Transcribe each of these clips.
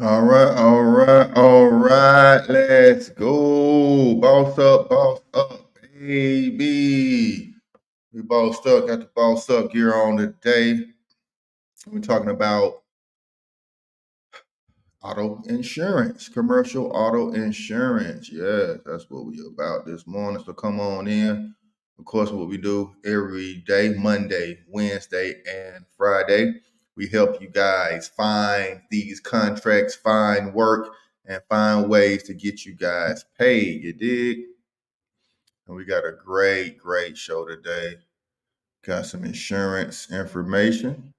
All right. Let's go. Boss up, baby. We bossed up, got the boss up gear on today. We're talking about auto insurance, commercial auto insurance. Yes, that's what we about this morning. So come on in. Of course, what we do every day, Monday, Wednesday, and Friday, we help you guys find these contracts, find work, and find ways to get you guys paid. You dig? And we got a great show today. Got some insurance information.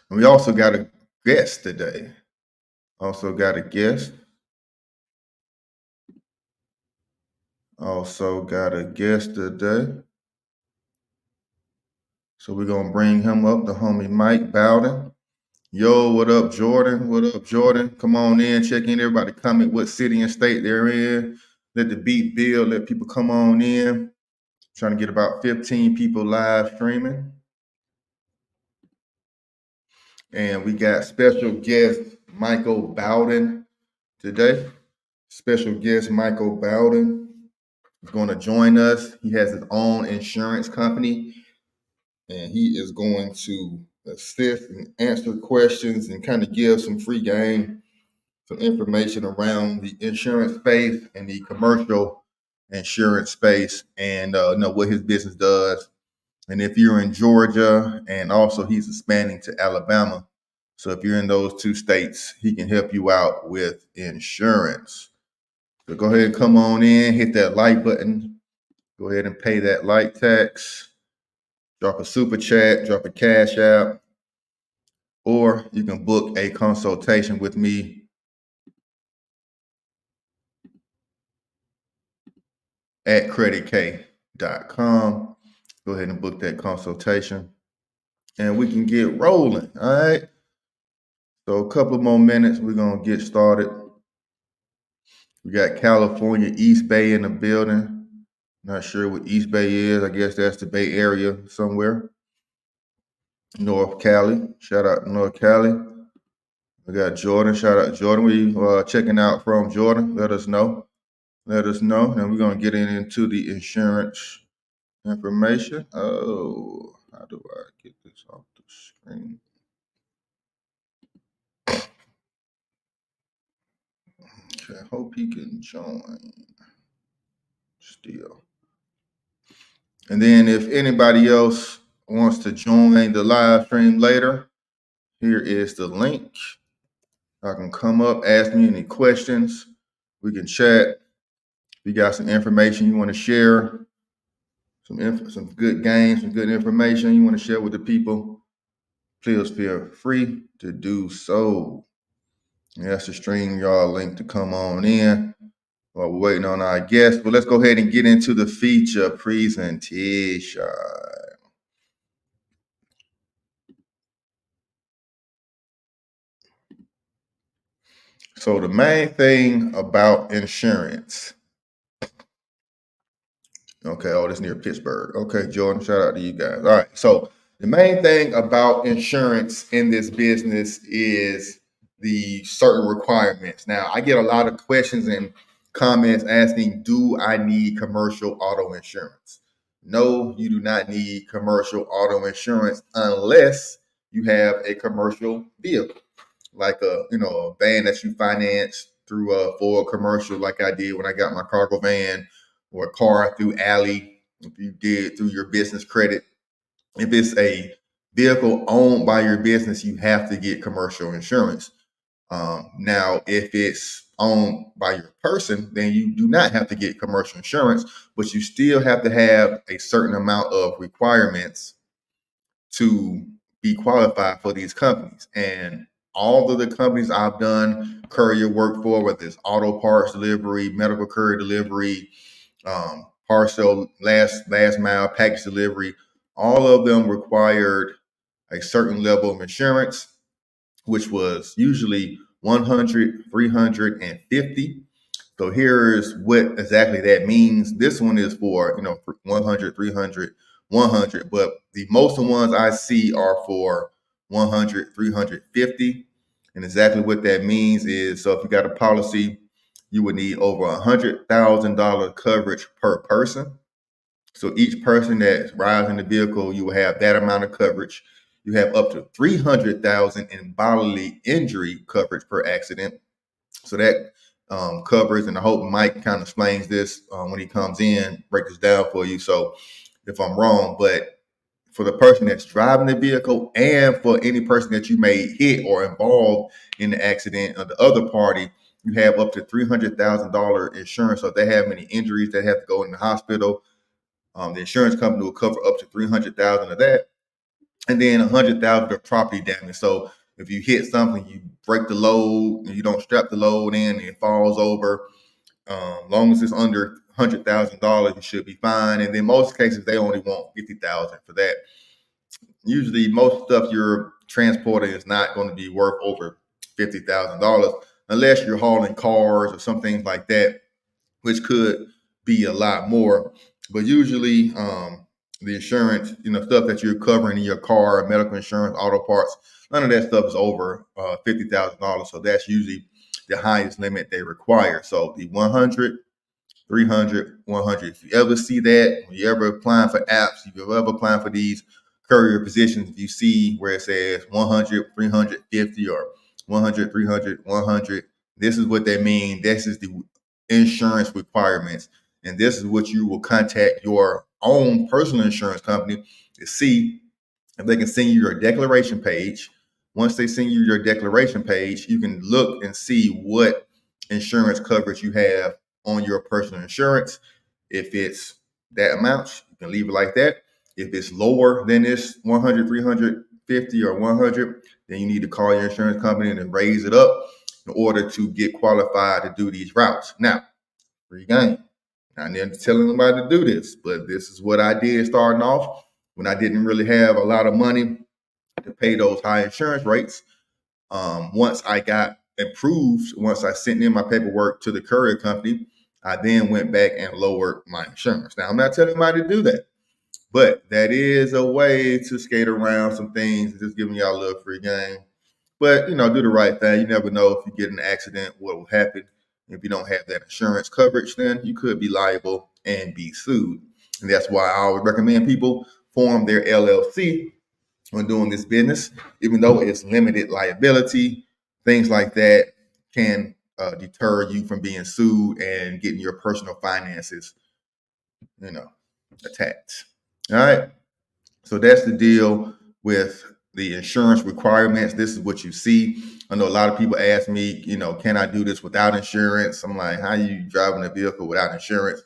And we also got a guest today. Also got a guest. Also got a guest today. So we're going to bring him up, the homie Mike Bowden. Yo, what up, Jordan? What up, Jordan? Come on in, check in. Everybody comment what city and state they're in. Let the beat build. Let people come on in. Trying to get about 15 people live streaming. And we got special guest Michael Bowden today. Special guest Michael Bowden is going to join us. He has his own insurance company, and he is going to assist and answer questions and kind of give some free game, some information around the insurance space and the commercial insurance space, and know what his business does. And if you're in Georgia, and also he's expanding to Alabama, so if you're in those two states, he can help you out with insurance. So go ahead and come on in, hit that like button. Go ahead and pay that like tax. Drop a super chat, drop a cash app, or you can book a consultation with me at creditk.com. Go ahead and book that consultation and we can get rolling. All right. So a couple more minutes, we're going to get started. We got California, East Bay in the building. Not sure what East Bay is. I guess that's the Bay Area somewhere. North Cali. Shout out to North Cali. We got Jordan. Shout out to Jordan. We checking out from Jordan. Let us know. And we're going to get into the insurance information. Oh, how do I get this off the screen? Okay, I hope he can join still. And then if anybody else wants to join the live stream later, here is the link. I can come up, ask me any questions. We can chat. If you got some information you want to share, some good games, some good information you want to share with the people, please feel free to do so. And that's the stream y'all link to come on in while we're waiting on our guests. But let's go ahead and get into the feature presentation. So the main thing about insurance. Okay, oh, this near Pittsburgh. Okay, Jordan, shout out to you guys. All right, so the main thing about insurance in this business is the certain requirements. Now, I get a lot of questions and comments asking, do I need commercial auto insurance? No, you do not need commercial auto insurance unless you have a commercial vehicle, like a van that you finance through a Ford commercial, like I did when I got my cargo van, or a car through Alley, if you did through your business credit. If it's a vehicle owned by your business, you have to get commercial insurance. Now, if it's owned by your person, then you do not have to get commercial insurance, but you still have to have a certain amount of requirements to be qualified for these companies. And all of the companies I've done courier work for, whether it's auto parts delivery, medical courier delivery, parcel last mile package delivery, all of them required a certain level of insurance, which was usually 100, 350. So here's what exactly that means. This one is for 100, 300, 100, but the most of the ones I see are for 100, 350. And exactly what that means is, so if you got a policy, you would need over $100,000 coverage per person. So each person that rides in the vehicle, you will have that amount of coverage. You have up to 300,000 in bodily injury coverage per accident. So that covers, and I hope Mike kind of explains this when he comes in, break this down for you. So if I'm wrong, but for the person that's driving the vehicle and for any person that you may hit or involved in the accident of the other party, you have up to $300,000 insurance. So if they have any injuries, they have to go in the hospital. The insurance company will cover up to 300,000 of that, and then 100,000 of property damage. So if you hit something, you break the load, and you don't strap the load in, and it falls over. Long as it's under $100,000, you should be fine. And then most cases, they only want 50,000 for that. Usually, most stuff you're transporting is not going to be worth over $50,000 unless you're hauling cars or some things like that, which could be a lot more. But usually, the insurance, stuff that you're covering in your car, medical insurance, auto parts, none of that stuff is over $50,000. So that's usually the highest limit they require. So the 100, 300, 100. If you ever see that, when you're ever applying for apps, if you're ever applying for these courier positions, if you see where it says 100, 350, or 100, 300, 100, this is what they mean. This is the insurance requirements. And this is what you will contact your own personal insurance company to see if they can send you your declaration page. Once they send you your declaration page, you can look and see what insurance coverage you have on your personal insurance. If it's that amount, you can leave it like that. If it's lower than this 100, 350, or 100, then you need to call your insurance company and then raise it up in order to get qualified to do these routes. Now, free game. I'm not telling anybody to do this, but this is what I did starting off when I didn't really have a lot of money to pay those high insurance rates. Once I got approved, once I sent in my paperwork to the courier company, I then went back and lowered my insurance. Now, I'm not telling anybody to do that, but that is a way to skate around some things, just giving y'all a little free game. But, do the right thing. You never know if you get in an accident, what will happen. If you don't have that insurance coverage, then you could be liable and be sued. And that's why I always recommend people form their LLC when doing this business, even though it's limited liability. Things like that can deter you from being sued and getting your personal finances, attacked. All right. So that's the deal with the insurance requirements. This is what you see. I know a lot of people ask me, can I do this without insurance? I'm like, how are you driving a vehicle without insurance?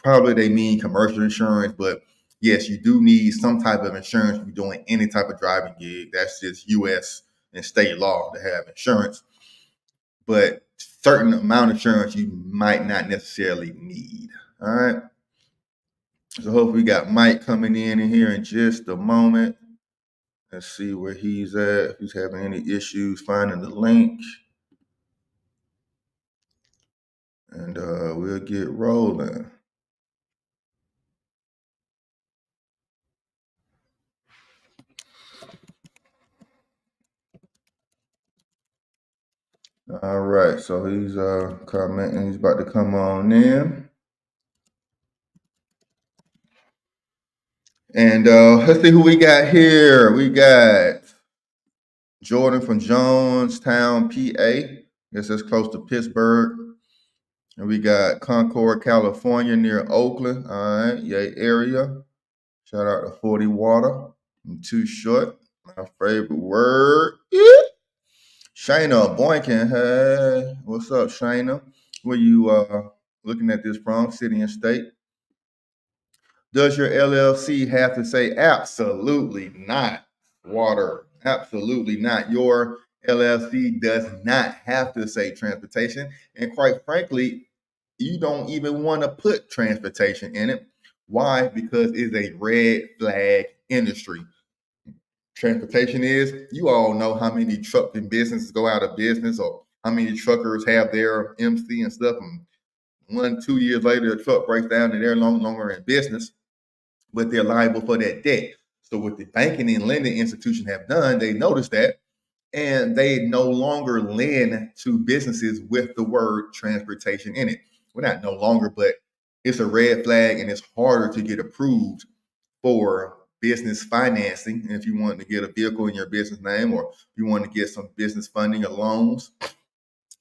Probably they mean commercial insurance, but yes, you do need some type of insurance to be doing any type of driving gig. That's just U.S. and state law to have insurance. But certain amount of insurance you might not necessarily need. All right. So hopefully we got Mike coming in here in just a moment. Let's see where he's at, if he's having any issues finding the link. And we'll get rolling. All right, so he's commenting, he's about to come on in. And let's see who we got here. We got Jordan from Jonestown, PA. Guess that's close to Pittsburgh. And we got Concord, California, near Oakland. All right, yay area. Shout out to 40 Water. I'm too short. My favorite word. Yeah. Shayna Boykin. Hey, what's up, Shayna? Where you looking at this from? City and state? Does your LLC have to say absolutely not water? Absolutely not. Your LLC does not have to say transportation. And quite frankly, you don't even want to put transportation in it. Why? Because it's a red flag industry. Transportation is, you all know how many trucking businesses go out of business, or how many truckers have their MC and stuff. And 1-2 years later, the truck breaks down and they're no longer in business, but they're liable for that debt. So what the banking and lending institution have done, they noticed that, and they no longer lend to businesses with the word transportation in it. Well, not no longer, but it's a red flag, and it's harder to get approved for business financing. And if you want to get a vehicle in your business name, or you want to get some business funding or loans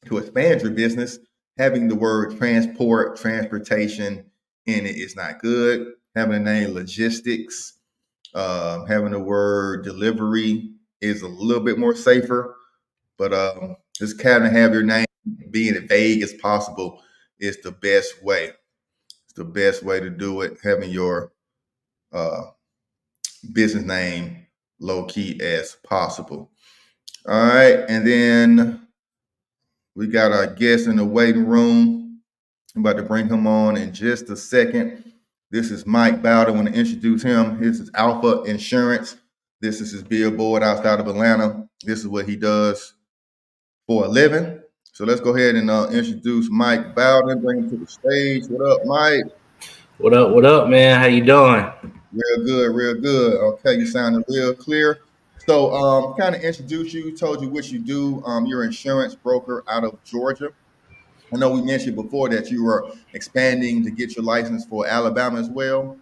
to expand your business, having the word transportation in it is not good. Having the name logistics, having the word delivery is a little bit more safer, but just kind of have your name being as vague as possible is the best way. It's the best way to do it. Having your uh, business name low key as possible. All right, and then we got our guest in the waiting room. I'm about to bring him on in just a second. This is Mike Bowden. I want to introduce him. This is Alpha Insurance. This is his billboard outside of Atlanta. This is what he does for a living. So let's go ahead and introduce Mike Bowden. Bring him to the stage. What up, Mike? What up, man? How you doing? Real good, real good. Okay, you sounding real clear. So, kind of introduce you, told you what you do. You're an insurance broker out of Georgia. I know we mentioned before that you were expanding to get your license for Alabama as well.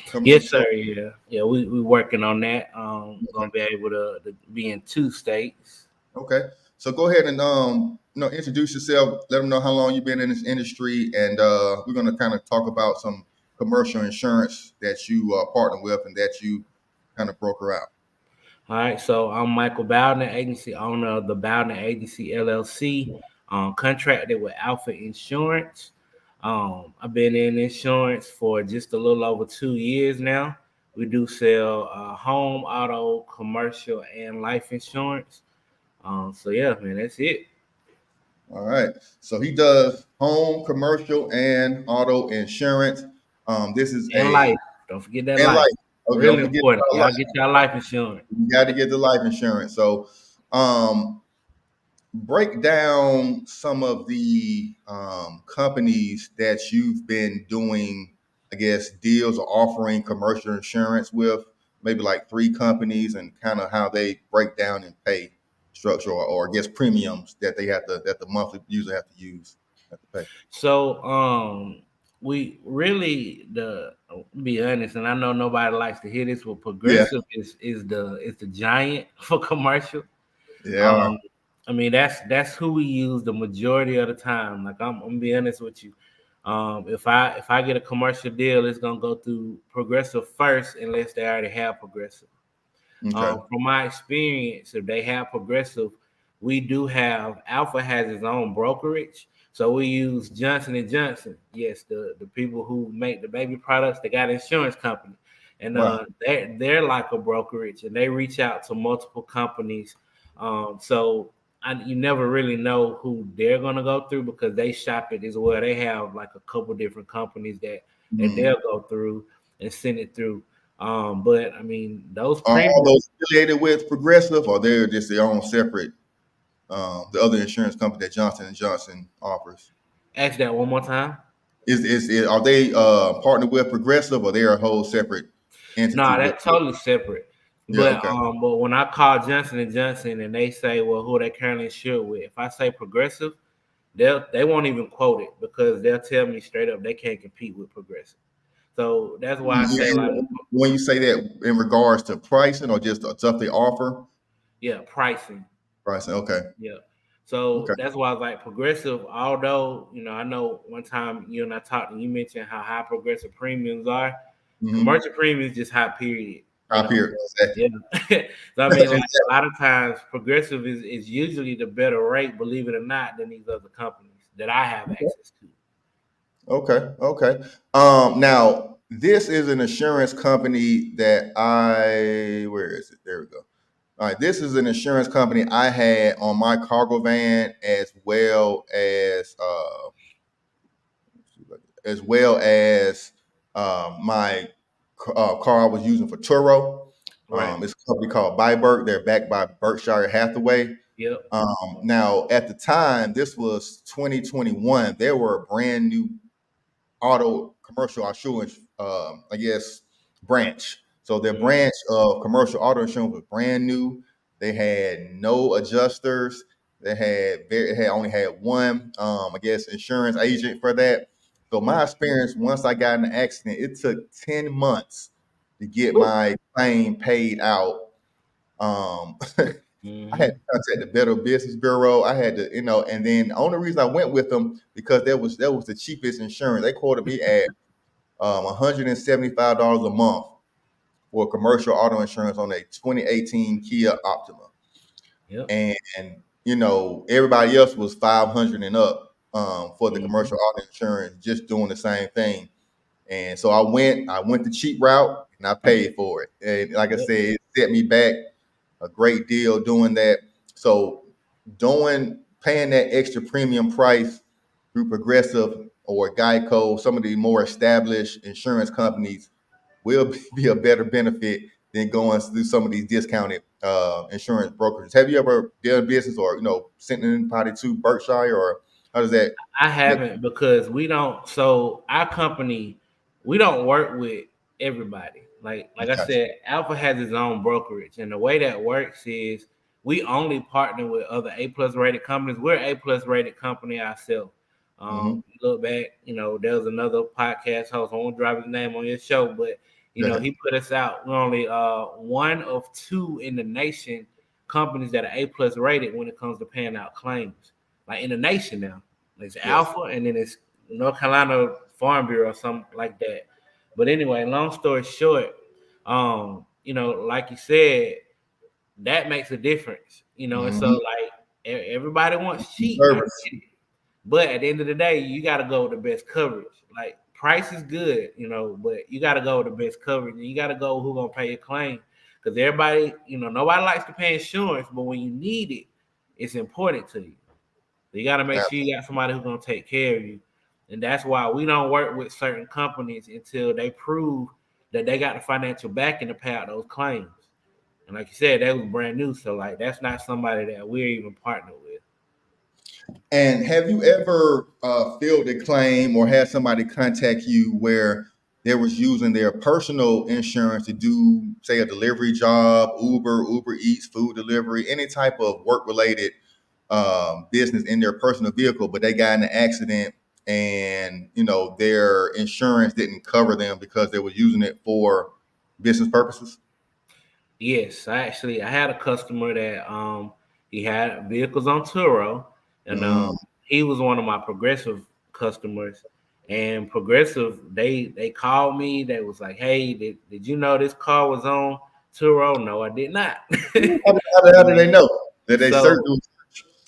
Coming Yes, so sir. Yeah. We working on that. Gonna be able to be in 2 states. okay. So go ahead and introduce yourself. Let them know how long you've been in this industry, and we're going to kind of talk about some commercial insurance that you partner with and that you kind of broker out. All right. So I'm Michael Bowden, agency owner of the Bowden Agency LLC. Contracted with Alpha Insurance. I've been in insurance for just a little over 2 years now. We do sell home, auto, commercial, and life insurance. So yeah, man, that's it. All right. So he does home, commercial, and auto insurance. This is And life. Don't forget that and life. life. Okay, don't Really forget important. about Y'all life. get y'all life insurance. You got to get the life insurance. So, um, break down some of the companies that you've been doing, I guess, deals or offering commercial insurance with, maybe like 3 companies, and kind of how they break down and pay structure, or I guess premiums that they have to, that the monthly user have to use, have to pay. So we really the be honest, and I know nobody likes to hear this, but Yeah, progressive is the giant for commercial. yeah. Um I mean that's who we use the majority of the time. Like I'm gonna be honest with you. If I get a commercial deal, it's gonna go through progressive first unless they already have progressive. Okay. From my experience, if they have progressive, we do have Alpha has its own brokerage. So we use Johnson and Johnson. Yes, the people who make the baby products, they got an insurance company, and Right. they're like a brokerage, and they reach out to multiple companies. So you never really know who they're gonna go through because they shop it as well. They have like a couple different companies that Mhm. they'll go through and send it through. But I mean, those Are all premiums. those affiliated with Progressive, or they're just their own separate, the other insurance company that Johnson and Johnson offers? Ask that one more time. Are they partnered with Progressive, or they're a whole separate entity No, with? that's totally separate. Yeah, But okay, but when I call Johnson and Johnson and they say, well, who they currently insured with, if I say Progressive, they won't even quote it because they'll tell me straight up they can't compete with Progressive. So that's why I say like, and when you say that in regards to pricing, or just the stuff they offer, yeah, pricing. pricing. Okay, Yeah. So okay. that's why I was like progressive. Although I know one time you and I talked and you mentioned how high progressive premiums are. Mm-hmm. Commercial premiums just high period. Top here, exactly. Yeah. So I mean, like Exactly. a lot of times, progressive is usually the better rate, believe it or not, than these other companies that I have access to. Okay, okay. Now this is an insurance company that where is it? There we go. All right, this is an insurance company I had on my cargo van, as well as my car I was using for Turo. Right. It's a company called Byberg. They're backed by Berkshire Hathaway. Yep. Now, at the time, this was 2021. They were a brand new auto commercial insurance, I guess, branch. So their Mhm. branch of commercial auto insurance was brand new. They had no adjusters. They had only had one, I guess, insurance agent for that. So my experience, once I got in an accident, it took 10 months to get my claim paid out. I had Mm-hmm. to contact the Better Business Bureau. I had to, and then the only reason I went with them because that was the cheapest insurance. They quoted me at $175 a month for commercial auto insurance on a 2018 Kia Optima, Yep. and everybody else was 500 and up for the Mm-hmm. commercial auto insurance, just doing the same thing. And so I went the cheap route and I paid for it. And like I Yep. said, it set me back a great deal doing that. So paying that extra premium price through Progressive or Geico, some of the more established insurance companies will be a better benefit than going through some of these discounted insurance brokers. Have you ever done business or sent anybody to Berkshire, or how does that I look? haven't because we don't. So our company, we don't work with everybody. Like I Gotcha. said, Alpha has its own brokerage, and the way that works is we only partner with other A plus rated companies. We're A plus rated company ourselves. Hmm. Look back, there was another podcast host. I won't drop his name on your show, but he put us out. We're only one of two in the nation companies that are A plus rated when it comes to paying out claims, like in the nation now. It's Yes. Alpha, and then it's North Carolina Farm Bureau or something like that. But anyway, long story short, like you said, that makes a difference. And so Hmm. like everybody wants cheap. I Service. get it. But at the end of the day, you got to go with the best coverage. Like price is good, but you got to go with the best coverage, and you got to go who gonna pay your claim. Because everybody, nobody likes to pay insurance, but when you need it, it's important to you. So you got to make sure you got somebody who's gonna take care of you, and that's why we don't work with certain companies until they prove that they got the financial backing to pay out those claims. And like you said, that was brand new, so like that's not somebody that we're even partnered with. And have you ever filled a claim or had somebody contact you where they was using their personal insurance to do, say, a delivery job, Uber Eats, food delivery, any type of work related business in their personal vehicle, but they got in an accident and their insurance didn't cover them because they were using it for business purposes? Yes, I had a customer that he had vehicles on Turo, and Mm, he was one of my Progressive customers. And Progressive, they called me. They was like, "Hey, did you know this car was on Turo?" No, I did not. how do they know that they search? So,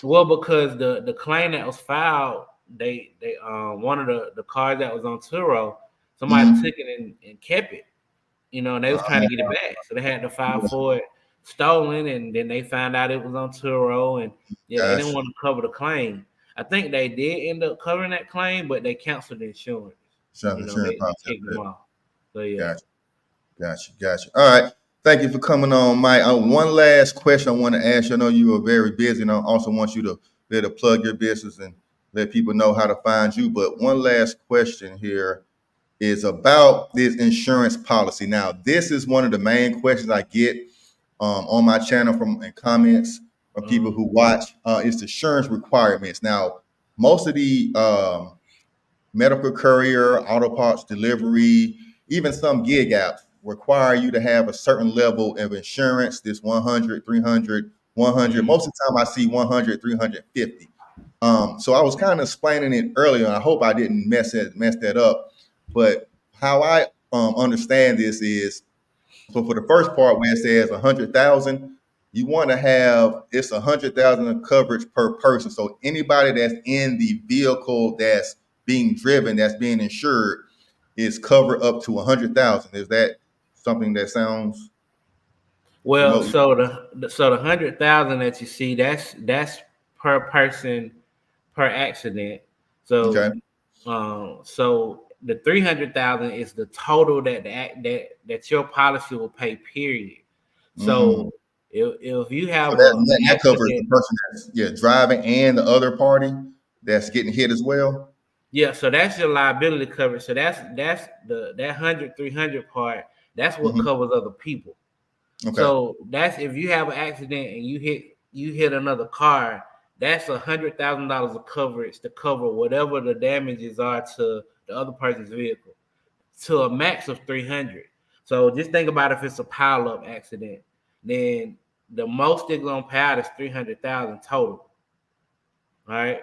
well, because the claim that was filed, they one of the cars that was on Turo, somebody Mm, took it and kept it. And they was trying to get it back. So they had to file for it stolen, and then they found out it was on Turo, and yeah, they didn't gosh, want to cover the claim. I think they did end up covering that claim, but they canceled the insurance. insurance They policy. kicked them off. So yeah. Gotcha. Gotcha. All right. Thank you for coming on, Mike. One last question I want to ask you. I know you are very busy, and I also want you to be able to plug your business and let people know how to find you. But one last question here is about this insurance policy. Now, this is one of the main questions I get on my channel from in comments from people Um, who watch. It's the insurance requirements. Now, most of the medical courier, auto parts delivery, even some gig apps require you to have a certain level of insurance, this 100, 300, 100. mm, Most of the time I see 100, 350. So I was kind of explaining it earlier, and I hope I didn't mess that up. But how I understand this is, so for the first part where it says 100,000, you want to have it's 100,000 of coverage per person. So anybody that's in the vehicle that's being driven, that's being insured, is covered up to 100,000. Is that something that sounds well, remotely so the 100,000 that you see, that's per person per accident. So okay? so the 300,000 is the total that your policy will pay. Period. Mm. So if you So have that, a that covers the accident, person that's driving and the other party that's getting hit as well. yeah. So that's your liability coverage. So that's that 100 300 part. That's what Hmm. covers other people. Okay. So that's if you have an accident and you hit another car, that's $100,000 of coverage to cover whatever the damages are to the other person's vehicle to a max of 300. So just think about if it's a pile up accident, then the most they're gonna pay out is 300,000 total. All right.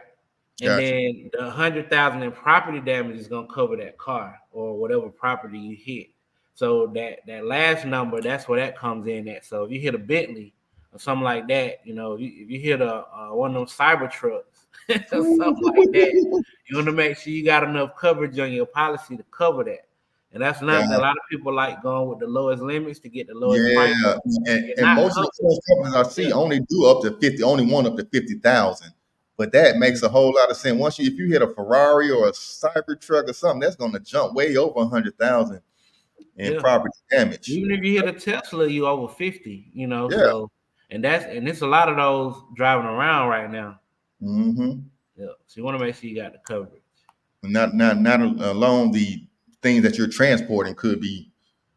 And Gotcha. then the 100,000 in property damage is gonna cover that car or whatever property you hit. So that last number, that's where that comes in at. So if you hit a Bentley or something like that, if you hit a one of them cyber trucks or something like that, you want to make sure you got enough coverage on your policy to cover that. And that's another thing. A Got lot of people like going with the lowest limits to get the lowest price. Yeah, and, You're and not most of the covered. insurance companies I see Yeah, only do up to 50, only one up to 50,000. But that makes a whole lot of sense. If you hit a Ferrari or a cyber truck or something, that's going to jump way over 100,000 in yeah. property damage. Even if you hit a Tesla, you over 50, Yeah. so and it's a lot of those driving around right now. Hmm. Yeah. So you want to make sure you got the coverage. Not alone the things that you're transporting could be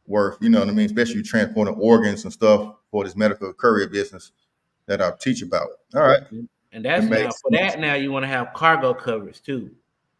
worth, you know what I mean? Especially you transporting organs and stuff for this medical courier business that I teach about. All right. And It that's now makes for sense. that now you want to have cargo coverage too.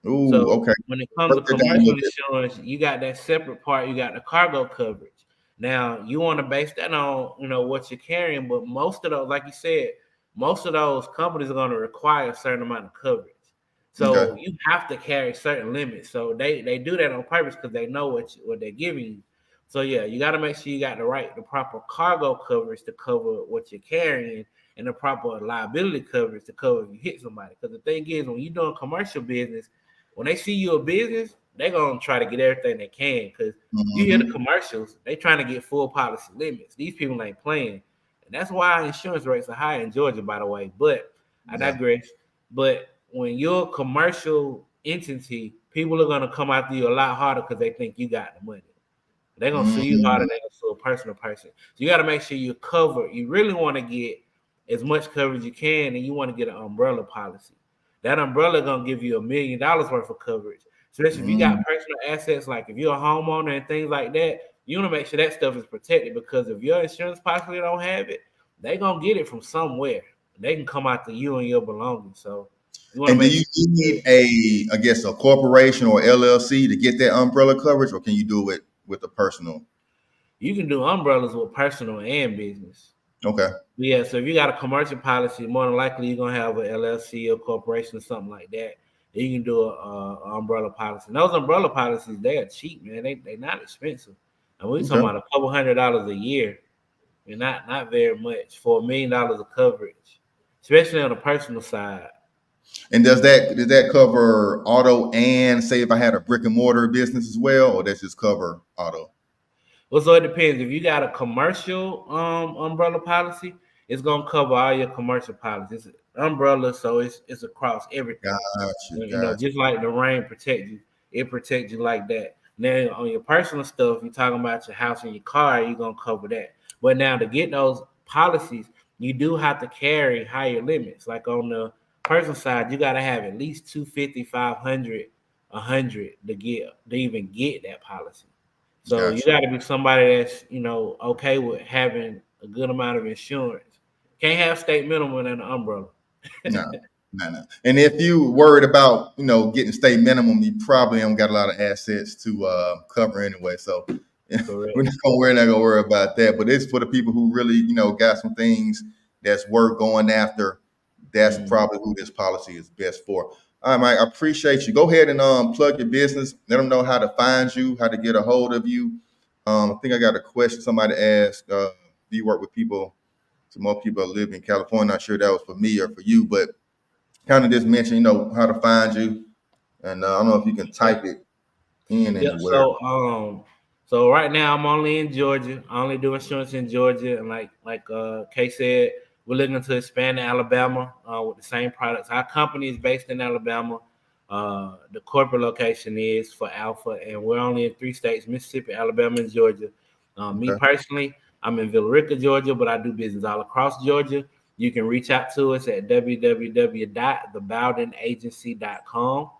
Ooh, So okay. when it comes to Break that down a little commercial bit. insurance, you got that separate part, you got the cargo coverage. Now you want to base that on, what you're carrying, but most of those, like you said, most of those companies are going to require a certain amount of coverage. Okay. So you have to carry certain limits. So they do that on purpose because they know what they're giving you. So yeah, you got to make sure you got the proper cargo coverage to cover what you're carrying and the proper liability coverage to cover if you hit somebody. Because the thing is, when you're doing commercial business, when they see you a business, they're gonna try to get everything they can. Because you hear the Hmm. commercials, they trying to get full policy limits. These people ain't playing, and that's why insurance rates are high in Georgia, by the way. But I Yeah. digress. But when you're a commercial entity, people are gonna come after you a lot harder because they think you got the money. They're gonna sue you harder Hmm. than sue a person to person. So you got to make sure you cover. You really want to get as much coverage you can, and you want to get an umbrella policy. That umbrella gonna give you $1 million worth of coverage. Especially if you got Hmm. personal assets, like if you're a homeowner and things like that, you want to make sure that stuff is protected because if your insurance policy don't have it, they gonna get it from somewhere. They can come after you and your belongings. So you want to And do make you sure need I guess, a corporation or LLC to get that umbrella coverage, or can you do it with a personal? you can do umbrellas with personal and business. Okay. Yeah, so if you got a commercial policy, more than likely you're gonna have an LLC or corporation or something like that. Then you can do a umbrella policy. And those umbrella policies, they are cheap, man. They not expensive. And we talking Okay. about a couple $100 a year. I mean, not very much for $1 million of coverage, especially on the personal side. And does that cover auto and say if I had a brick and mortar business as well, or does just cover auto? Well, so it depends. If you got a commercial umbrella policy, it's gonna cover all your commercial policies. It's umbrella, so it's across everything. Gotcha. Gotcha. Just like the rain protect you, it protects you like that. Now on your personal stuff, you're talking about your house and your car, you're gonna cover that. But now to get those policies, you do have to carry higher limits. Like on the personal side, you gotta have at least 250, 500, 100 to even get that policy. So you Gotcha. got to be somebody that's okay with having a good amount of insurance. Can't have state minimum and an umbrella. No, no. And if you worried about, getting state minimum, you probably haven't got a lot of assets to cover anyway. So we're Correct. not gonna worry about that. But it's for the people who really, got some things that's worth going after. That's Mhm. probably who this policy is best for. All right, Mike, I appreciate you. Go ahead and plug your business. Let them know how to find you, how to get a hold of you. I think I got a question somebody asked. Do you work with people? So more people live in California. Not sure that was for me or for you, but kind of just mention, how to find you. And I don't know if you can Yeah. type it in Yeah. anywhere. So right now I'm only in Georgia. I only do insurance in Georgia, and like Kay said, we're looking to expand to Alabama with the same products. Our company is based in Alabama. The corporate location is for Alpha, and we're only in 3 states: Mississippi, Alabama, and Georgia. Me Okay. personally, I'm in Villarica, Georgia, but I do business all across Georgia. You can reach out to us at www.thebowdenagency.com,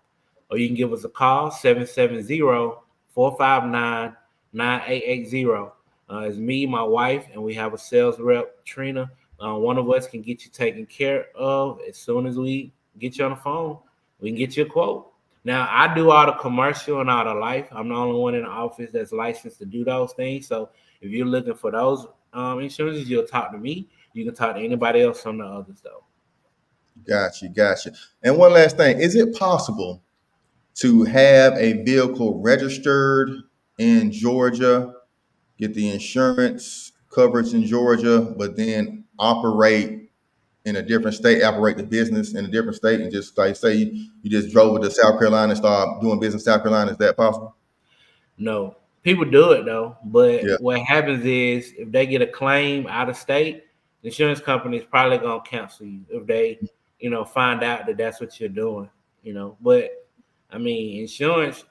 or you can give us a call 770-459-9880. It's me, my wife, and we have a sales rep, Trina. One of us can get you taken care of as soon as we get you on the phone. We can get you a quote. Now, I do all the commercial and all the life. I'm the only one in the office that's licensed to do those things. So if you're looking for those insurances, you'll talk to me. You can talk to anybody else on the others, though. Gotcha. And one last thing, is it possible to have a vehicle registered in Georgia, get the insurance coverage in Georgia, but then operate in a different state, operate the business in a different state, and just like say you just drove to South Carolina and start doing business in South Carolina? Is that possible? No, people do it though, but Yeah. what happens is if they get a claim out of state, the insurance company is probably gonna cancel you if they, find out that that's what you're doing. But I mean, insurance,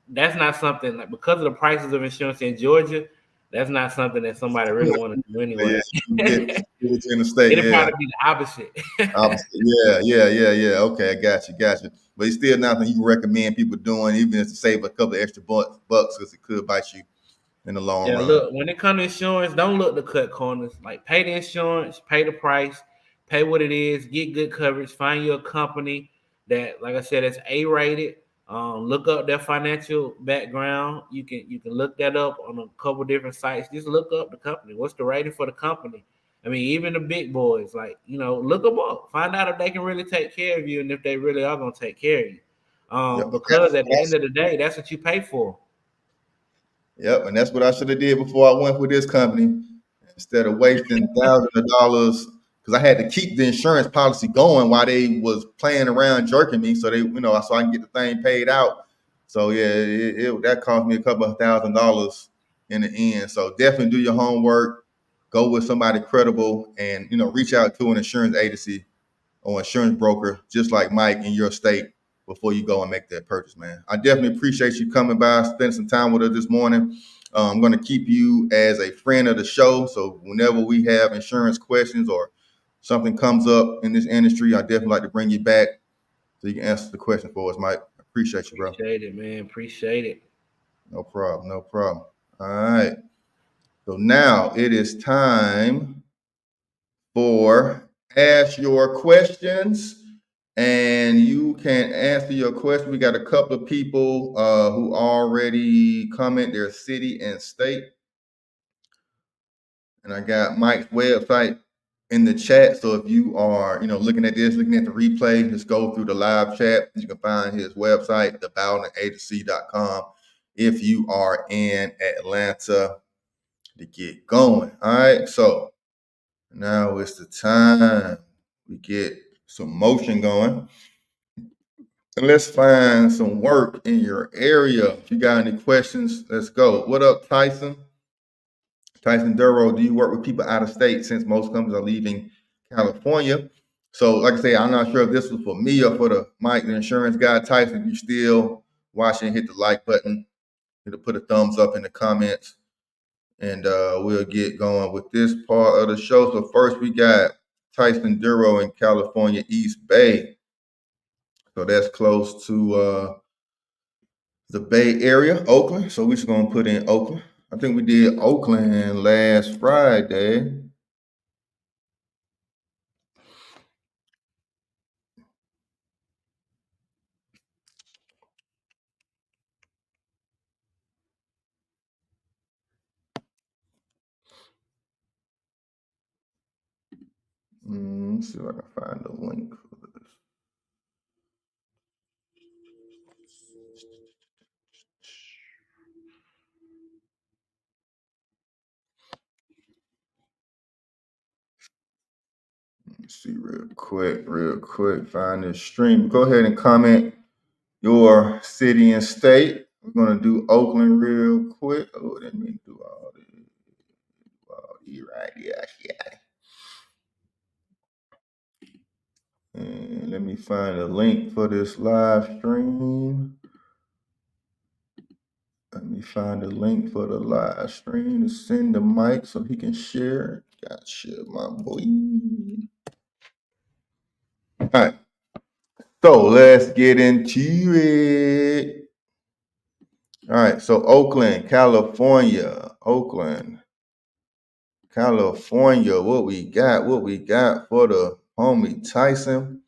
that's not something like because of the prices of insurance in Georgia. That's not something that somebody really want to do Yeah, anyway. it's in the state. It'll Yeah. probably be the opposite. Obviously, yeah. Okay, I got you. But it's still nothing you recommend people doing, even if to save a couple of extra bucks, because it could bite you in the long Yeah, run. look, when it comes to insurance, don't look to cut corners. Like pay the insurance, pay the price, pay what it is, get good coverage, find you a company that, like I said, is A rated. Look up their financial background. You can look that up on a couple different sites. Just look up the company. What's the rating for the company? I mean, even the big boys, like look them up. Find out if they can really take care of you and if they really are gonna take care of you. Yep. Because at the end of the day, that's what you pay for. Yep, and that's what I should have did before I went with this company. Instead of wasting thousands of dollars, because I had to keep the insurance policy going while they was playing around jerking me, so so I can get the thing paid out. So yeah, that cost me a couple of $1,000 in the end. So definitely do your homework, go with somebody credible, and reach out to an insurance agency or insurance broker, just like Mike in your state, before you go and make that purchase, man. I definitely appreciate you coming by, spending some time with us this morning. I'm going to keep you as a friend of the show. So whenever we have insurance questions or something comes up in this industry, I definitely like to bring you back so you can answer the question for us, Mike. I appreciate you, bro. Appreciate it, man. Appreciate it. No problem. No problem. All right. So now it is time for Ask Your Questions. And you can answer your question. We got a couple of people who already comment their city and state. And I got Mike's website in the chat. So if you are, looking at this, looking at the replay, just go through the live chat. You can find his website, thebowdingagency.com, if you are in Atlanta to get going. All right. So now it's the time we get some motion going. And let's find some work in your area. If you got any questions, let's go. What up, Tyson? Tyson Duro, do you work with people out of state since most companies are leaving California? So, like I say, I'm not sure if this was for me or for the Mike, the insurance guy. Tyson, if you still watching, hit the like button. Put a thumbs up in the comments. And we'll get going with this part of the show. So first we got Tyson Duro in California, East Bay. So that's close to the Bay Area, Oakland. So we're just gonna put in Oakland. I think we did Oakland last Friday. Let's see if I can find the link for this. Let's see real quick, find this stream. Go ahead and comment your city and state. We're gonna do Oakland real quick. Oh, let me do all this. Right, yeah. And let me find a link for this live stream. Let me find a link for the live stream to send the mic so he can share. Gotcha, my boy. All right. So let's get into it. All right, so Oakland, California. Oakland, California. What we got? What we got for the homie Tyson?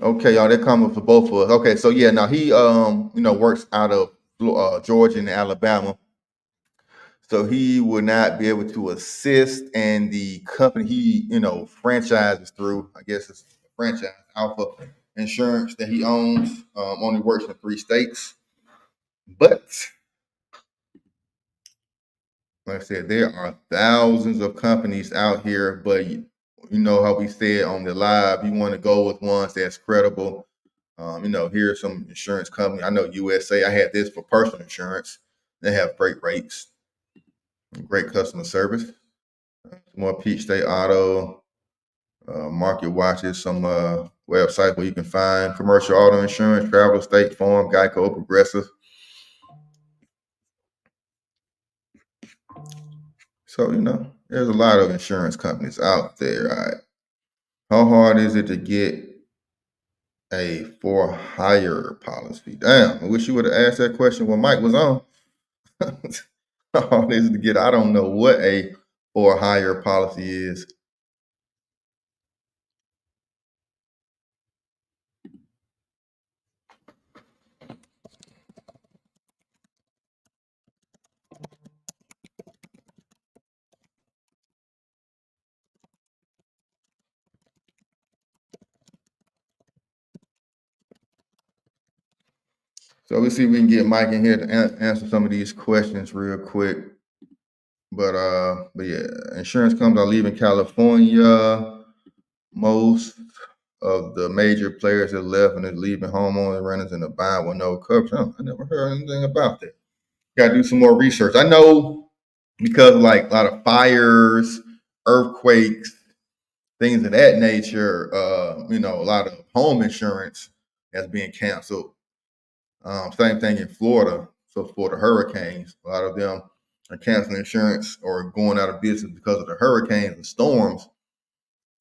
Okay, y'all, they're coming for both of us. Okay, so yeah, now he works out of Georgia and Alabama. So he would not be able to assist, and the company he, franchises through, I guess it's a franchise, Alpha Insurance that he owns, only works in 3 states. But like I said, there are thousands of companies out here, but you know how we said on the live, you want to go with ones that's credible. Here's some insurance company. I know USA. I had this for personal insurance. They have great rates, great customer service. More Peach State Auto, Market Watches, some websites where you can find commercial auto insurance, Travel, State Farm, Geico, Progressive. So, there's a lot of insurance companies out there. All right. How hard is it to get a for hire policy? Damn, I wish you would have asked that question when Mike was on. How hard is it to get? I don't know what a for hire policy is. So let's see if we can get Mike in here to answer some of these questions real quick. But yeah, insurance companies are leaving California. Most of the major players have left and they're leaving homeowners, renters in a bind with no coverage. I never heard anything about that. Got to do some more research. I know because like a lot of fires, earthquakes, things of that nature. A lot of home insurance has been canceled. Same thing in Florida. So for the hurricanes, a lot of them are canceling insurance or going out of business because of the hurricanes and storms.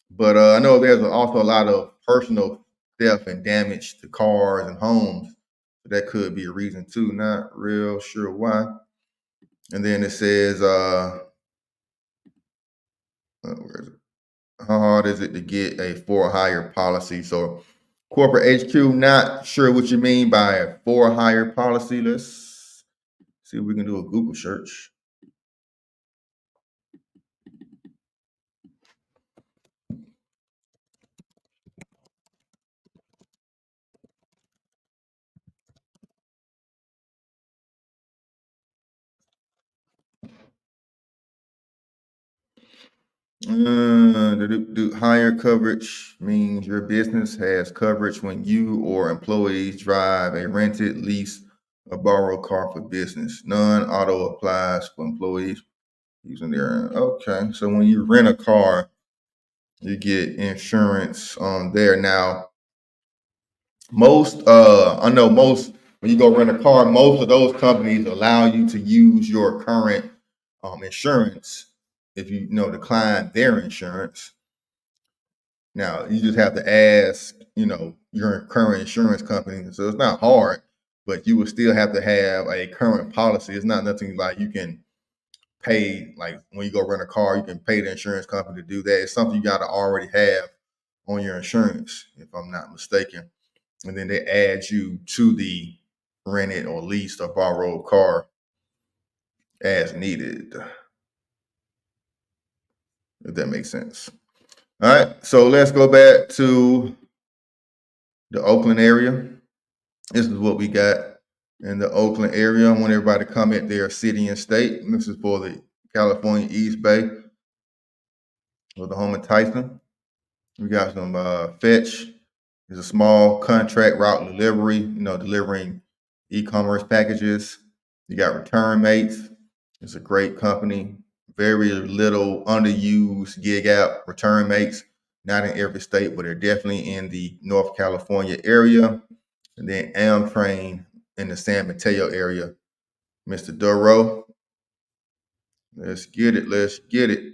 But I know there's also a lot of personal theft and damage to cars and homes. So that could be a reason too. Not real sure why. And then it says, where is it? How hard is it to get a for hire policy? So corporate HQ, not sure what you mean by a for hire policy. Let's see if we can do a Google search. Higher coverage means your business has coverage when you or employees drive a rented, lease, or borrowed car for business. Non-auto applies for employees using their. Okay, so when you rent a car, you get insurance on there. Now, I know most when you go rent a car, most of those companies allow you to use your current insurance if you decline their insurance. Now you just have to ask, your current insurance company. So it's not hard, but you would still have to have a current policy. It's not nothing like you can pay, like when you go rent a car, you can pay the insurance company to do that. It's something you got to already have on your insurance, if I'm not mistaken. And then they add you to the rented or leased or borrowed car as needed, if that makes sense. All right, so let's go back to the Oakland area. This is what we got in the Oakland area. I want everybody to comment their city and state. And this is for the California East Bay with the home of Tyson. We got some Fetch. It's a small contract route delivery, delivering e-commerce packages. You got Return Mates. It's a great company. Very little underused gig app. Return Mates, not in every state, but they're definitely in the North California area. And then Amtrain in the San Mateo area. Mr. Duro. Let's get it. Let's get it.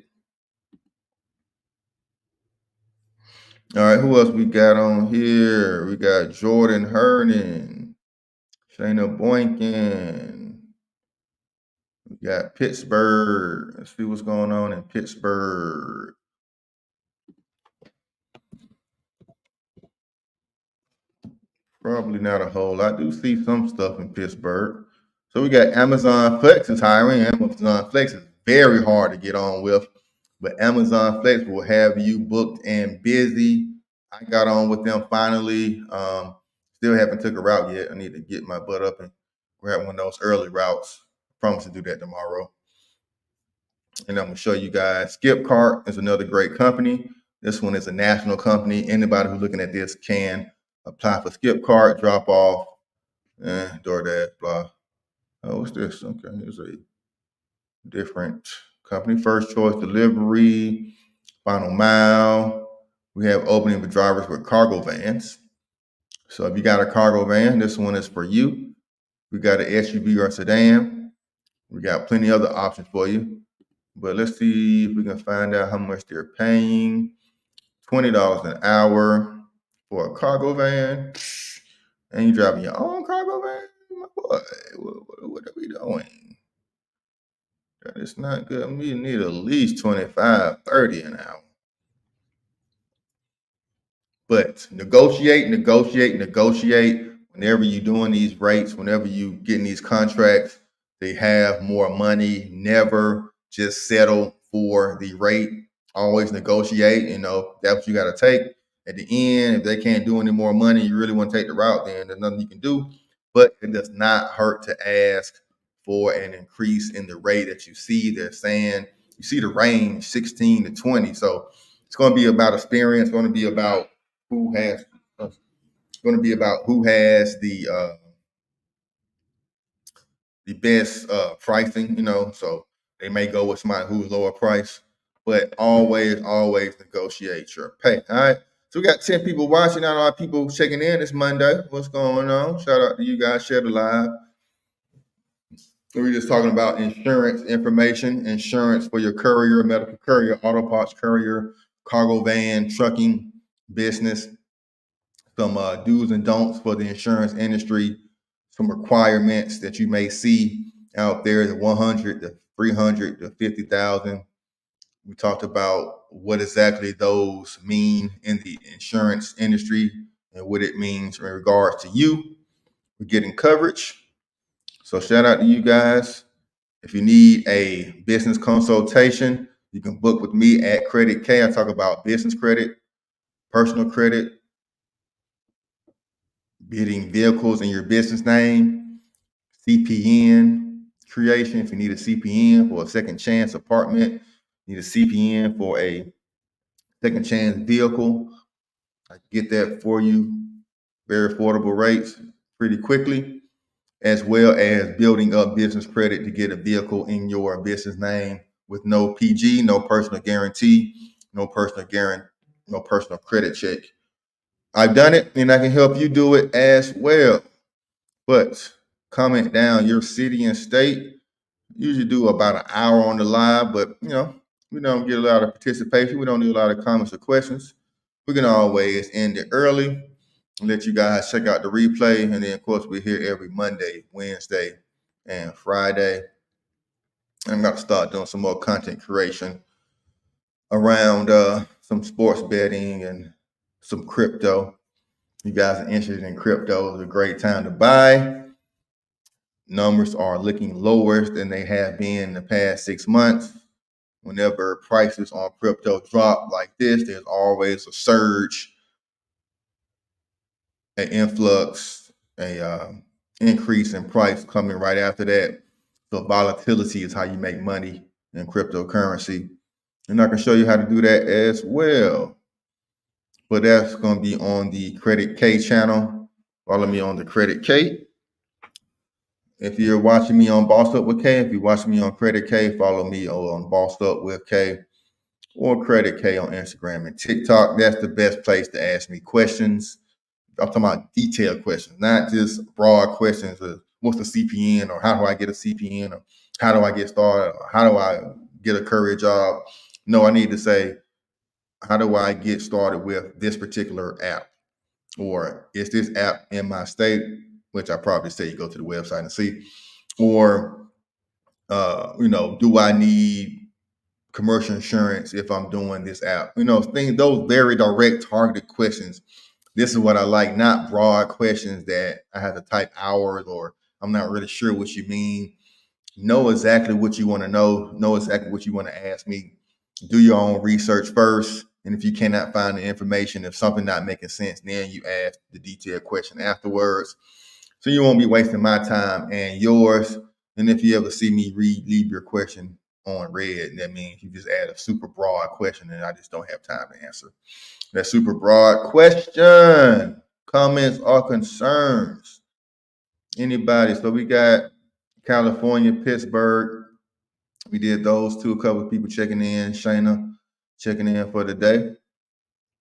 All right, who else we got on here? We got Jordan Hernan. Shayna Boykin. We got Pittsburgh. Let's see what's going on in Pittsburgh. Probably not a whole lot. I do see some stuff in Pittsburgh. So we got Amazon Flex is hiring. Amazon Flex is very hard to get on with, but Amazon Flex will have you booked and busy. I got on with them finally. Still haven't took a route yet. I need to get my butt up and grab one of those early routes. I promise to do that tomorrow. And I'm gonna show you guys. Skipcart is another great company. This one is a national company. Anybody who's looking at this can apply for Skipcart, drop off, DoorDash, blah. Oh, what's this? Okay, here's a different company. First Choice Delivery, Final Mile. We have opening for drivers with cargo vans. So if you got a cargo van, this one is for you. We got an SUV or sedan. We got plenty of other options for you. But let's see if we can find out how much they're paying. $20 an hour for a cargo van. And you driving your own cargo van? My boy, what are we doing? That is not good. We need at least 25, 30 an hour. But negotiate. Whenever you're doing these rates, whenever you getting these contracts, they have more money. Never just settle for the rate. Always negotiate. That's what you got to take. At the end, if they can't do any more money, you really want to take the route, then there's nothing you can do. But it does not hurt to ask for an increase in the rate that you see. They're saying you see the range 16 to 20. So it's going to be about experience. It's going to be about who has the best pricing, so they may go with somebody who's lower price, but always negotiate your pay. All right. So we got 10 people watching. Not a lot of people checking in. It's Monday. What's going on? Shout out to you guys. Share the live. So we're just talking about insurance information, insurance for your courier, medical courier, auto parts courier, cargo van, trucking business. Some do's and don'ts for the insurance industry, some requirements that you may see out there, the 100, the 300, the 50,000. We talked about what exactly those mean in the insurance industry and what it means in regards to you for getting coverage. So shout out to you guys. If you need a business consultation, you can book with me at Credit K. I talk about business credit, personal credit, bidding vehicles in your business name, CPN creation. If you need a CPN for a second chance apartment, need a CPN for a second chance vehicle, I get that for you. Very affordable rates pretty quickly, as well as building up business credit to get a vehicle in your business name with no PG, no personal guarantee, no personal credit check. I've done it and I can help you do it as well. But comment down your city and state. Usually do about an hour on the live, but we don't get a lot of participation. We don't need a lot of comments or questions. We can always end it early and let you guys check out the replay. And then of course we're here every Monday, Wednesday, and Friday. And I'm about to start doing some more content creation around some sports betting and some crypto. You guys are interested in crypto, it's a great time to buy. Numbers are looking lower than they have been in the past 6 months. Whenever prices on crypto drop like this, there's always a surge, an influx, a increase in price coming right after that. So volatility is how you make money in cryptocurrency. And I can show you how to do that as well. But that's going to be on the Credit K channel. Follow me on the Credit K. If you're watching me on Bossed Up with K, if you're watching me on Credit K, follow me on Bossed Up with K or Credit K on Instagram and TikTok. That's the best place to ask me questions. I'm talking about detailed questions, not just broad questions of what's the CPN or how do I get a CPN or how do I get started or how do I get a courier job. No, I need to say, how do I get started with this particular app? Or is this app in my state? which I probably say you go to the website and see, or do I need commercial insurance if I'm doing this app? Those very direct, targeted questions. This is what I like, not broad questions that I have to type hours or I'm not really sure what you mean. Know exactly what you want to know exactly what you want to ask me. Do your own research first. And if you cannot find the information, if something not making sense, then you ask the detailed question afterwards. So you won't be wasting my time and yours. And if you ever see me leave your question on red, that means you just add a super broad question and I just don't have time to answer that super broad question. Comments or concerns? Anybody? So we got California, Pittsburgh. We did those two. A couple of people checking in. Shayna checking in for the day.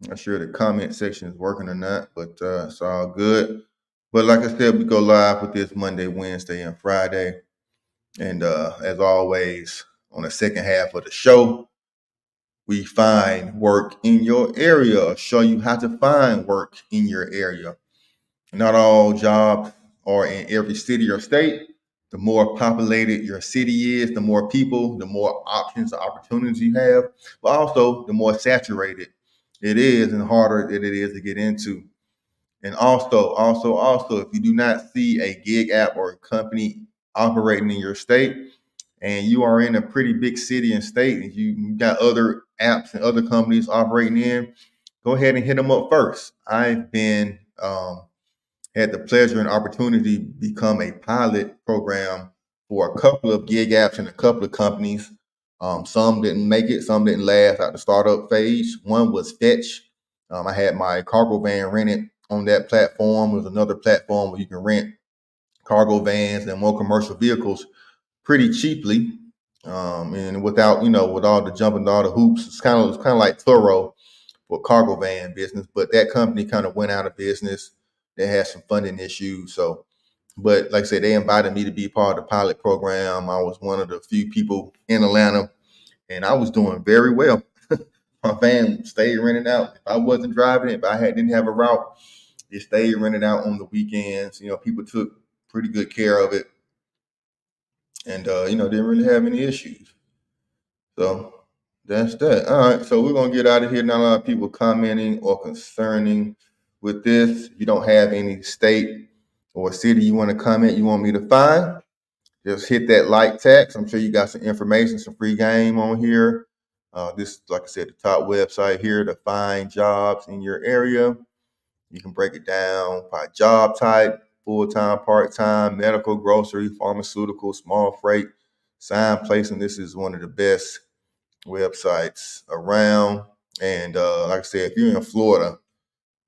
Not sure the comment section is working or not, but it's all good. But like I said, we go live with this Monday, Wednesday, and Friday. And as always, on the second half of the show, we find work in your area, show you how to find work in your area. Not all jobs are in every city or state. The more populated your city is, the more people, the more options and opportunities you have, but also the more saturated it is and harder that it is to get into. And also, if you do not see a gig app or a company operating in your state, and you are in a pretty big city and state, and you got other apps and other companies operating in, go ahead and hit them up first. I've been had the pleasure and opportunity to become a pilot program for a couple of gig apps and a couple of companies. Some didn't make it, some didn't last out the startup phase. One was Fetch. I had my cargo van rented on that platform. There's another platform where you can rent cargo vans and more commercial vehicles pretty cheaply, and without with all the jumping, all the hoops. It's kind of like Turo for cargo van business, but that company kind of went out of business. They had some funding issues, so. But like I said, they invited me to be part of the pilot program. I was one of the few people in Atlanta, and I was doing very well. My van stayed rented out. If I wasn't driving it, if I didn't have a route, it stayed rented out on the weekends. People took pretty good care of it, and didn't really have any issues. So that's that. All right, so we're gonna get out of here. Not a lot of people commenting or concerning with this. If you don't have any state or city you want to comment, you want me to find, just hit that like text. I'm sure you got some information, some free game on here. This, like I said, the top website here to find jobs in your area. You can break it down by job type, full-time, part-time, medical, grocery, pharmaceutical, small freight, sign placement. This is one of the best websites around. And like I said, if you're in Florida,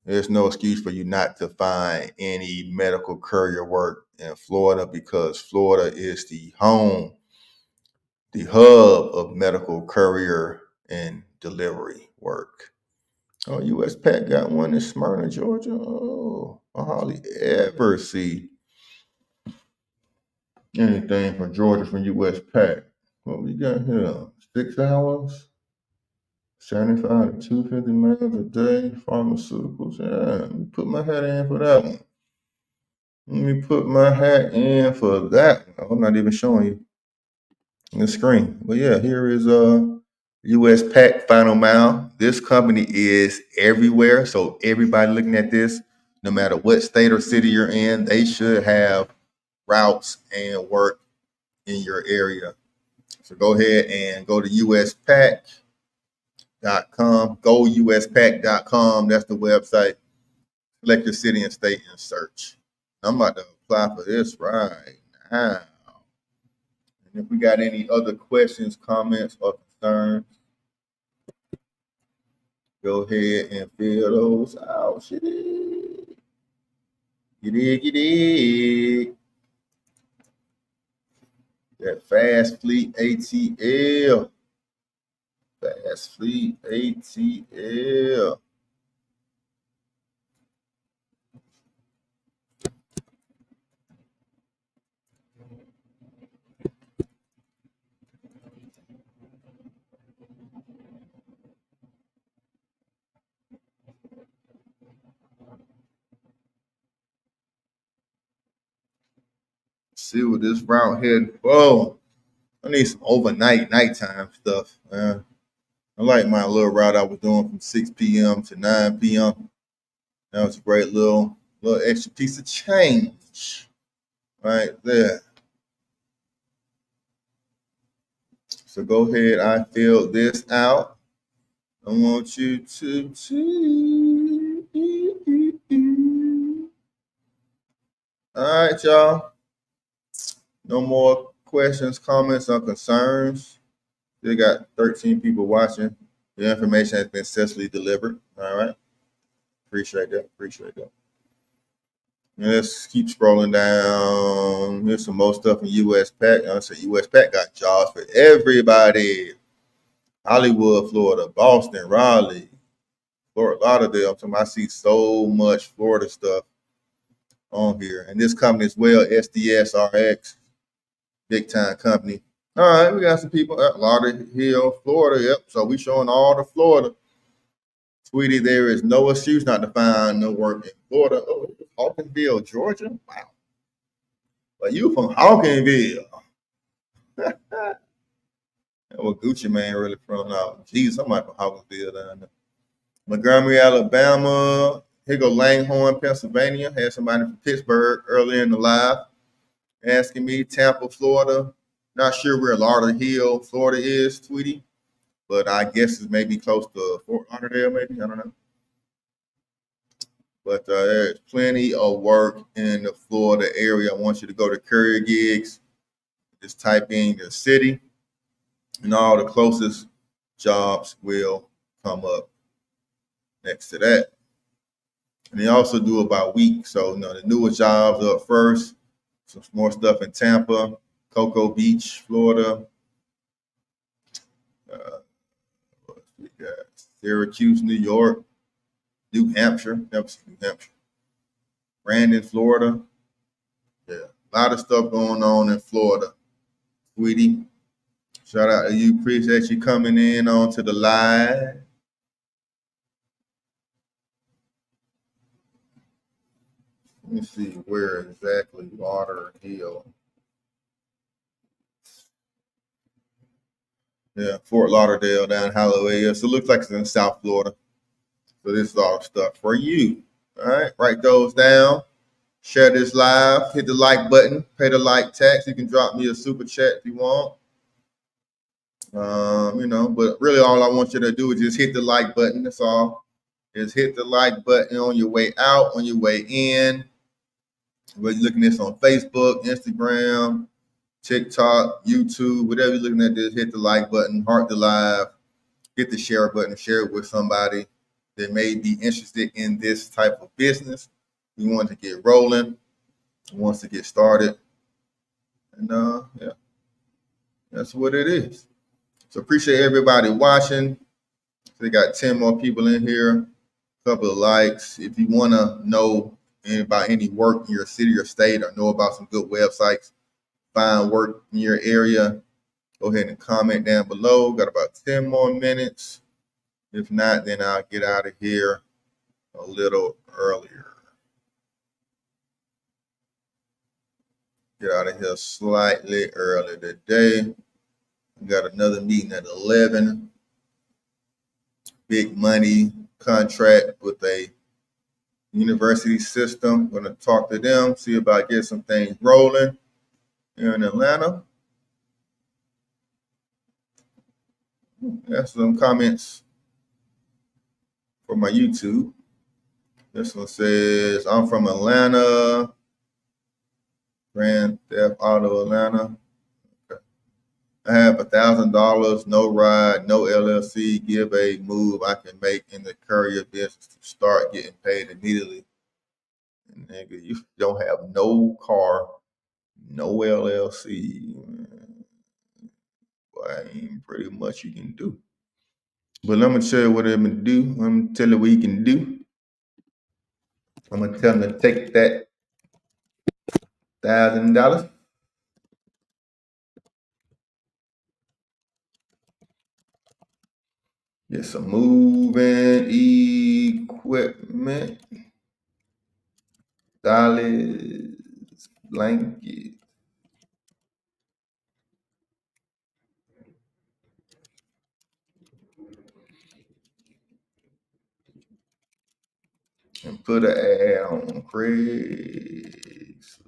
there's no excuse for you not to find any medical courier work in Florida, because Florida is the home, the hub of medical courier and delivery work. Oh, US Pack got one in Smyrna, Georgia. Oh, I hardly ever see anything from Georgia from US Pack. What we got here? 6 hours? 75 to 250 miles a day, pharmaceuticals. Yeah, let me put my hat in for that one. I'm not even showing you the screen. But yeah, here is US Pack Final Mile. This company is everywhere. So everybody looking at this, no matter what state or city you're in, they should have routes and work in your area. So go ahead and go to USPack.com. Go USPack.com. That's the website. Select your city and state and search. I'm about to apply for this right now. And if we got any other questions, comments, or concerns, go ahead and fill those out. Shit. You dig. That Fast Fleet ATL. Fast Fleet ATL. see what this route here. Whoa, I need some overnight, nighttime stuff, man. I like my little route I was doing from 6 p.m. to 9 p.m. That was a great little extra piece of change right there. So go ahead, I filled this out. I want you to. All right, y'all. No more questions, comments, or concerns. Still got 13 people watching. The information has been successfully delivered. All right. Appreciate that. Appreciate that. And let's keep scrolling down. Here's some more stuff in US Pack. I say US Pack got jobs for everybody. Hollywood, Florida, Boston, Raleigh, Fort Lauderdale. I see so much Florida stuff on here. And this company as well, SDSRX, big time company. All right, we got some people at Lauderdale, Florida. Yep. So we showing all the Florida. Sweetie, there is no excuse not to find no work in Florida. Oh, Hawkinsville, Georgia. Wow. But you from Hawkinsville. What Gucci Man really from now. Jesus, somebody from Hawkinsville down there. Montgomery, Alabama. Here go Langhorne, Pennsylvania. Had somebody from Pittsburgh earlier in the live asking me. Tampa, Florida. Not sure where Lauderdale, Florida is, Tweety. But I guess it's maybe close to Fort Lauderdale, maybe. I don't know. But there's plenty of work in the Florida area. I want you to go to courier gigs. Just type in the city, and all the closest jobs will come up next to that. And they also do it by week. So, the newest jobs up first. Some more stuff in Tampa, Cocoa Beach, Florida. We got Syracuse, New York, New Hampshire. Never seen New Hampshire. Brandon, Florida. Yeah, a lot of stuff going on in Florida. Sweetie, shout out to you. Appreciate you coming in onto the live. Let me see where exactly Lauderdale. Yeah, Fort Lauderdale down Halloween. So it looks like it's in South Florida. So this is all stuff for you. All right, write those down. Share this live. Hit the like button. Pay the like tax. You can drop me a super chat if you want. But really all I want you to do is just hit the like button. That's all. Just hit the like button on your way out, on your way in. Whether you're looking at this on Facebook, Instagram, TikTok, YouTube, whatever you're looking at, just hit the like button, heart the live, hit the share button, share it with somebody that may be interested in this type of business. We want to get rolling, wants to get started. And yeah, that's what it is. So appreciate everybody watching. So we got 10 more people in here, a couple of likes. If you want to know about any work in your city or state or know about some good websites, find work in your area, go ahead and comment down below. Got about 10 more minutes. If not, then I'll get out of here a little earlier. Get out of here slightly early today. Got another meeting at 11. Big money contract with a university system. Going to talk to them, see about getting some things rolling here in Atlanta. That's some comments for my YouTube. This one says, I'm from Atlanta. Grand Theft Auto Atlanta. Okay. I have $1,000, no ride, no LLC. Give a move I can make in the courier business to start getting paid immediately. And nigga, you don't have no car, no LLC. Well, ain't pretty much you can do. But I'm gonna tell you what I'm gonna do. I'm gonna tell you what you can do. I'm gonna tell them to take that $1,000. Get some moving equipment, dollars, blankets, put an ad on Craigslist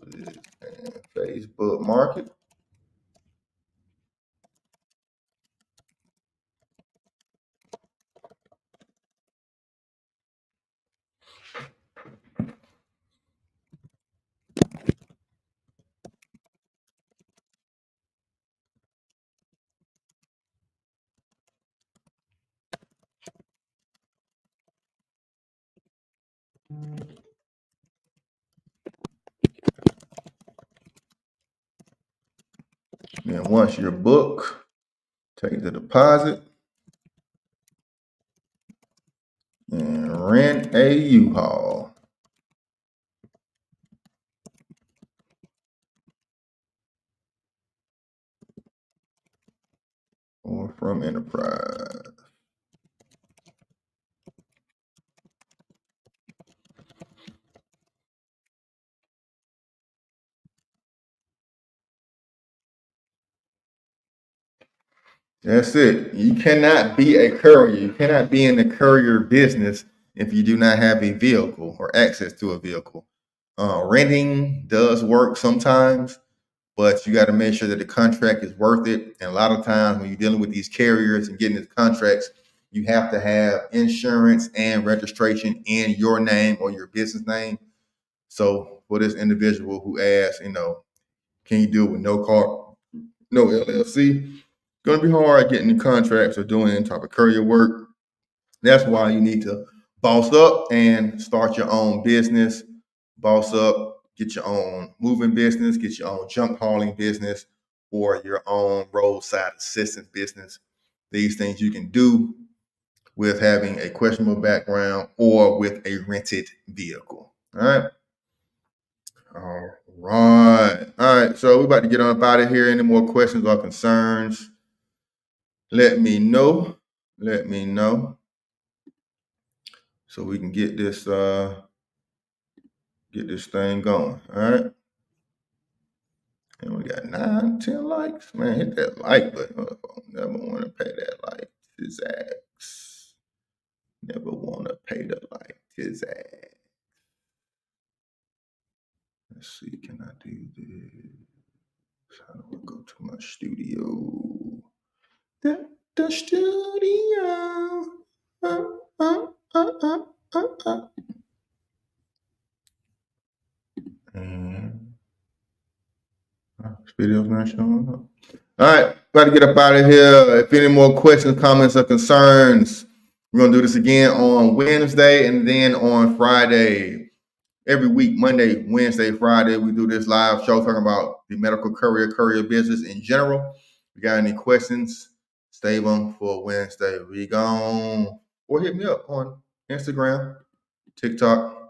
and Facebook Market. Then once you're booked, take the deposit and rent a U-Haul or from Enterprise. That's it. You cannot be a courier. You cannot be in the courier business if you do not have a vehicle or access to a vehicle. Renting does work sometimes, but you got to make sure that the contract is worth it. And a lot of times when you're dealing with these carriers and getting these contracts, you have to have insurance and registration in your name or your business name. So for this individual who asked, can you do it with no car, no LLC? Going to be hard getting the contracts or doing any type of courier work. That's why you need to boss up and start your own business. Boss up, get your own moving business, get your own junk hauling business, or your own roadside assistance business. These things you can do with having a questionable background or with a rented vehicle. All right. All right. All right. So we're about to get on up out of here. Any more questions or concerns? Let me know. Let me know. So we can get this thing going. All right. And we got 9, 10 likes. Man, hit that like button. Never want to pay that like his ass. Never want to pay the like his ass. Let's see, can I do this? How do I go to my studio? The studio. And this video's not showing up. All right, about to get up out of here. If any more questions, comments, or concerns, we're going to do this again on Wednesday and then on Friday. Every week, Monday, Wednesday, Friday, we do this live show talking about the medical courier business in general. If you got any questions, save them for Wednesday. We gone. Or hit me up on Instagram, TikTok,